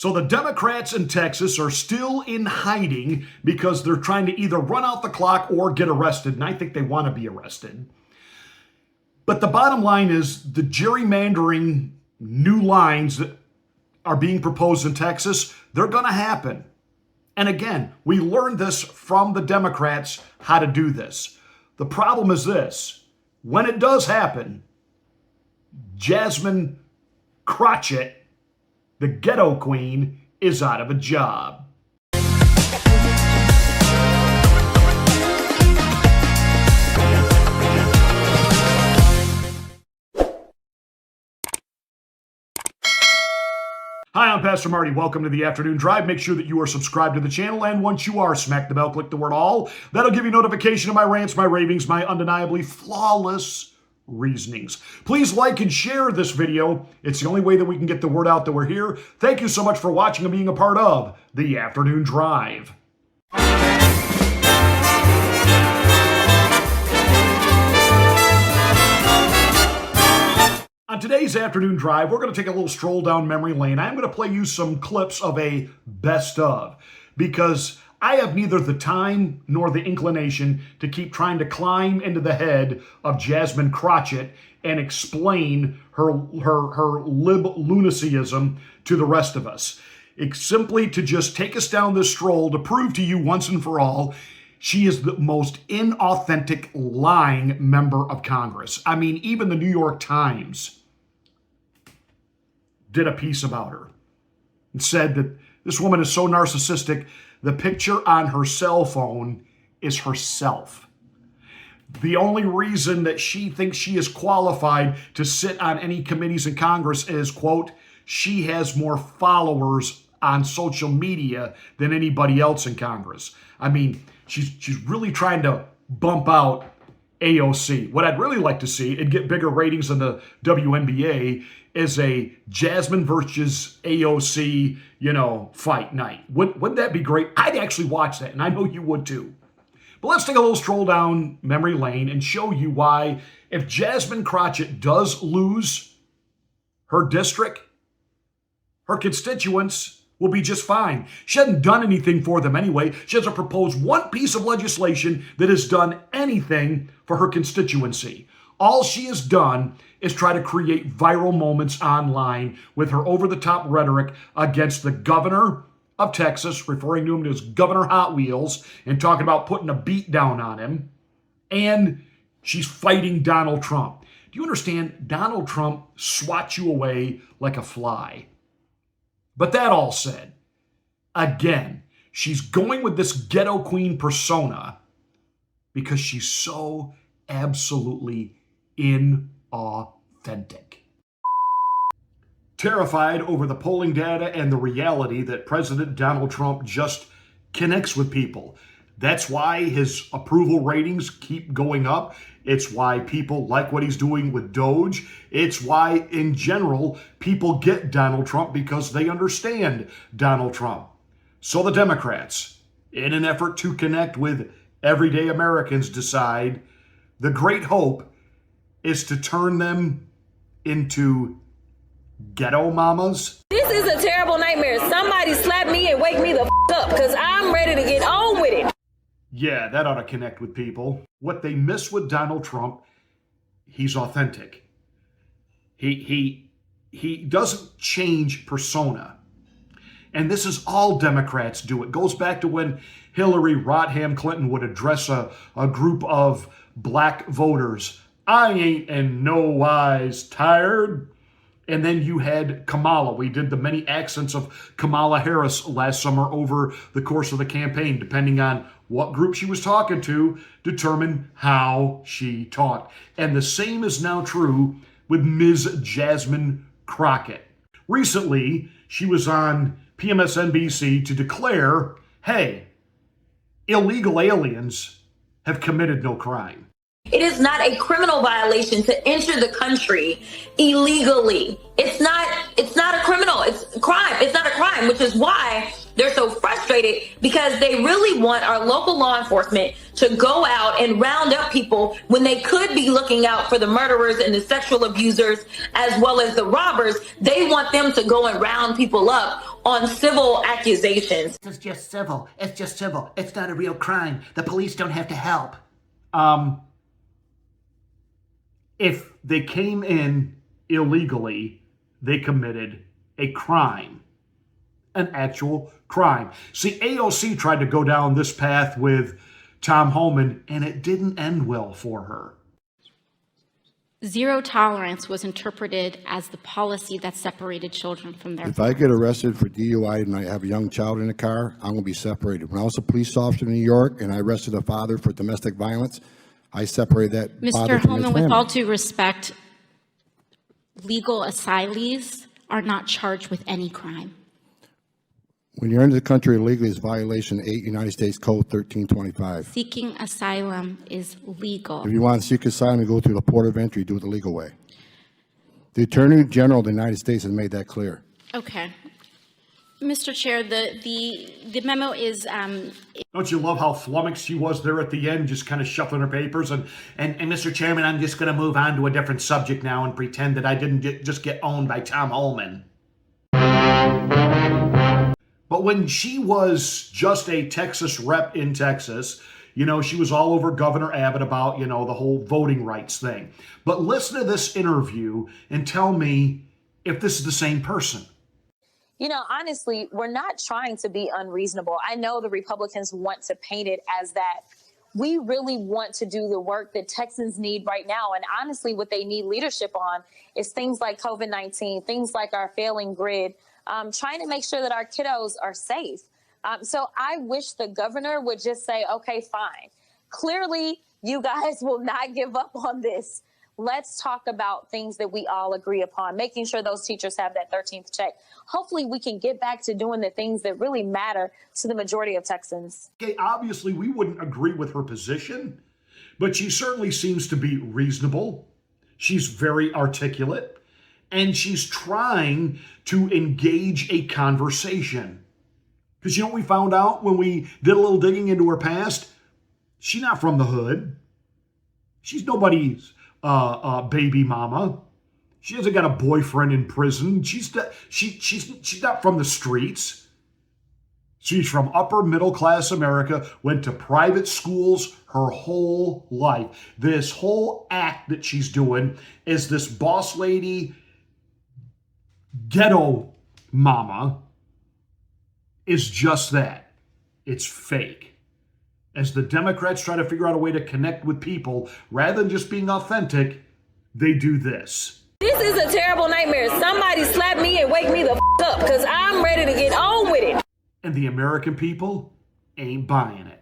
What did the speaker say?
So the Democrats in Texas are still in hiding because they're trying to either run out the clock or get arrested, and I think they want to be arrested. But the bottom line is the gerrymandering new lines that are being proposed in Texas, they're going to happen. And again, we learned this from the Democrats how to do this. The problem is this: when it does happen, Jasmine Crockett, the ghetto queen, is out of a job. Hi, I'm Pastor Marty. Welcome to the Afternoon Drive. Make sure that you are subscribed to the channel, and once you are, smack the bell, click the word all. That'll give you notification of my rants, my ravings, my undeniably flawless reasonings. Please like and share this video. It's the only way that we can get the word out that we're here. Thank you so much for watching and being a part of the Afternoon Drive. On today's Afternoon Drive, we're going to take a little stroll down memory lane. I'm going to play you some clips of a best of, because I have neither the time nor the inclination to keep trying to climb into the head of Jasmine Crockett and explain her lunacyism to the rest of us. It's simply to just take us down this stroll to prove to you once and for all she is the most inauthentic, lying member of Congress. I mean, even the New York Times did a piece about her and said that this woman is so narcissistic, the picture on her cell phone is herself. The only reason that she thinks she is qualified to sit on any committees in Congress is, quote, she has more followers on social media than anybody else in Congress. I mean, she's really trying to bump out AOC. What I'd really like to see and get bigger ratings than the WNBA is a Jasmine versus AOC, fight night. Wouldn't that be great? I'd actually watch that, and I know you would too. But let's take a little stroll down memory lane and show you why, if Jasmine Crockett does lose her district, her constituents will be just fine. She hasn't done anything for them anyway. She hasn't proposed one piece of legislation that has done anything for her constituency. All she has done is try to create viral moments online with her over-the-top rhetoric against the governor of Texas, referring to him as Governor Hot Wheels, and talking about putting a beat down on him. And she's fighting Donald Trump. Do you understand? Donald Trump swats you away like a fly. But that all said, again, she's going with this ghetto queen persona because she's so absolutely inauthentic. Terrified over the polling data and the reality that President Donald Trump just connects with people. That's why his approval ratings keep going up. It's why people like what he's doing with Doge. It's why, in general, people get Donald Trump because they understand Donald Trump. So the Democrats, in an effort to connect with everyday Americans, decide the great hope is to turn them into ghetto mamas. This is a terrible nightmare. Somebody slap me and wake me the up, because I'm ready to get on with it. Yeah, that ought to connect with people. What they miss with Donald Trump, he's authentic. He doesn't change persona. And this is all Democrats do. It goes back to when Hillary Rodham Clinton would address a group of black voters. I ain't in no wise tired. And then you had Kamala. We did the many accents of Kamala Harris last summer over the course of the campaign, depending on what group she was talking to, determine how she talked. And the same is now true with Ms. Jasmine Crockett. Recently, she was on PMSNBC to declare, hey, illegal aliens have committed no crime. It is not a criminal violation to enter the country illegally. It's not a criminal. It's a crime. It's not a crime, which is why They're so frustrated because they really want our local law enforcement to go out and round up people when they could be looking out for the murderers and the sexual abusers as well as the robbers. They want them to go and round people up on civil accusations. It's just civil. It's just civil. It's not a real crime. The police don't have to help. If they came in illegally, they committed a crime, an actual crime. See, AOC tried to go down this path with Tom Homan, and it didn't end well for her. Zero tolerance was interpreted as the policy that separated children from their If I get arrested for DUI and I have a young child in the car, I'm going to be separated. When I was a police officer in New York and I arrested a father for domestic violence, I separated that father Mr. from his Holman, with family. all due respect, legal asylees are not charged with any crime. When you're into the country illegally, it's violation 8 United States Code 1325. Seeking asylum is legal. If you want to seek asylum, you go through the port of entry, do it the legal way. The Attorney General of the United States has made that clear. Okay. Mr. Chair, the memo is, Don't you love how flummoxed she was there at the end, just kind of shuffling her papers? And Mr. Chairman, I'm just going to move on to a different subject now and pretend that I didn't just get owned by Tom Homan. But when she was just a Texas rep in Texas, you know, she was all over Governor Abbott about, you know, the whole voting rights thing. But listen to this interview and tell me if this is the same person. You know, honestly, we're not trying to be unreasonable. I know the Republicans want to paint it as that. We really want to do the work that Texans need right now. And honestly, what they need leadership on is things like COVID-19, things like our failing grid, trying to make sure that our kiddos are safe. So I wish the governor would just say, okay, fine. Clearly, you guys will not give up on this. Let's talk about things that we all agree upon, making sure those teachers have that 13th check. Hopefully, we can get back to doing the things that really matter to the majority of Texans. Okay, obviously, we wouldn't agree with her position, but she certainly seems to be reasonable. She's very articulate, and she's trying to engage a conversation. Because you know what we found out when we did a little digging into her past? She's not from the hood. She's nobody's baby mama. She hasn't got a boyfriend in prison. She's not from the streets. She's from upper middle class America, went to private schools her whole life. This whole act that she's doing is this boss lady, ghetto mama, is just that. It's fake. As the Democrats try to figure out a way to connect with people, rather than just being authentic, they do this. This is a terrible nightmare. Somebody slap me and wake me the up because I'm ready to get on with it. And the American people ain't buying it.